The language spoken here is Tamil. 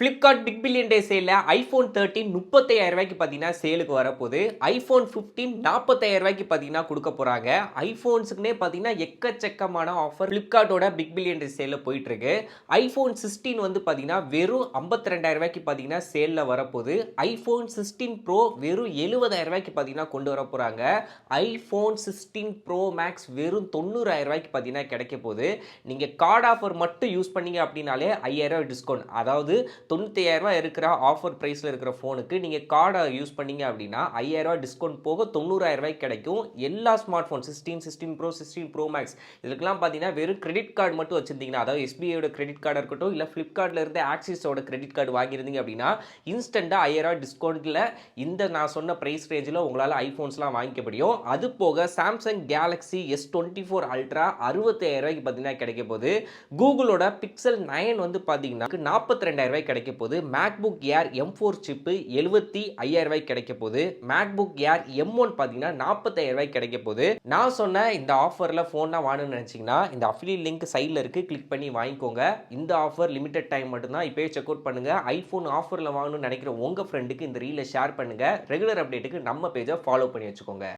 Flipkart பிக் பில்லியன் டே சேல்ல ஐஃபோன் 13 ரூ. 35,000க்கு பார்த்தீங்கன்னா சேலுக்கு வரப்போகுது. ஐஃபோன் 15 ரூ. 40,000க்கு பார்த்தீங்கன்னா குடுக்க போறாங்க. ஐஃபோன்ஸுக்குன்னே பார்த்தீங்கன்னா எக்கச்சக்கமான ஆஃபர் Flipkartோட பிக் பில்லியன் டே சேல்ல போயிட்டு இருக்கு. ஐஃபோன் 16 வந்து பார்த்தீங்கன்னா வெறும் ரூ. 52,000க்கு பார்த்தீங்கன்னா சேல்ல வரப்போகுது. ஐஃபோன் 16 ப்ரோ வெறும் ரூ. 70,000க்கு பார்த்தீங்கன்னா கொண்டு வர போறாங்க. ஐஃபோன் 16 ப்ரோ மேக்ஸ் வெறும் ரூ. 90,000க்கு பார்த்தீங்கன்னா கிடைக்க போகுது. நீங்க கார்டு ஆஃபர் மட்டும் யூஸ் பண்ணீங்க அப்படின்னாலே ரூ. 5,000 டிஸ்கவுண்ட். அதாவது ரூ. 95,000 இருக்கிற ஆஃபர் பிரைஸில் இருக்கிற ஃபோனுக்கு நீங்கள் கார்டை யூஸ் பண்ணீங்க அப்படின்னா ரூ. 5,000 டிஸ்கவுண்ட் போக ரூ. 90,000 கிடைக்கும். எல்லா smart phone 16 pro 16 pro max இதுக்கெல்லாம் பார்த்தீங்கன்னா வெறும் கிரெடிட் கார்டு மட்டும் வச்சிருந்தீங்கன்னா, அதாவது எஸ்பிஐயோட கிரெடிட் கார்டாக இருக்கட்டும், இல்லை ஃப்ளிப்கார்ட்டில் இருந்து ஆக்சிஸோட கிரெடிட் கார்டு வாங்கியிருந்தீங்க அப்படின்னா இன்ஸ்டண்ட்டாக ரூ. 5,000 டிஸ்கவுண்ட்டில் இந்த நான் சொன்ன ப்ரைஸ் ரேஞ்சில் உங்களால் ஐஃபோன்ஸ்லாம் வாங்கிக்க முடியும். அது போக சாம்சங் கேலக்ஸி S24 அல்ட்ரா 65,000 பார்த்தீங்கன்னா கிடைக்க போகுது. கூகுளோட பிக்சல் 9 வந்து பார்த்தீங்கன்னா 42,000 கிடைக்க போகுது. மேக்புக் ஏர் M4 சிப்பு 75,000 கிடைக்க போகுது. மேக்புக் ஏர் M1 பார்த்தீங்கன்னா 45,000 கிடைக்க போகுது. நான் சொன்ன இந்த ஆஃபரில் ஃபோன் தான் வாங்கணும்னு நினச்சிங்கன்னா இந்த அஃபிலியேட் லிங்க் சைடில் இருக்குது, கிளிக் பண்ணி வாங்கிக்கோங்க. இந்த ஆஃபர் லிமிடெட் டைம் மட்டும்தான். இப்போயே செக் அவுட் பண்ணுங்கள். ஐஃபோன் ஆஃபரில் வாங்கணும்னு நினைக்கிற உங்கள் ஃப்ரெண்டுக்கு இந்த ரீலை ஷேர் பண்ணுங்கள். ரெகுலர் அப்டேட்டுக்கு நம்ம பேஜை ஃபாலோ பண்ணி வச்சுக்கோங்க.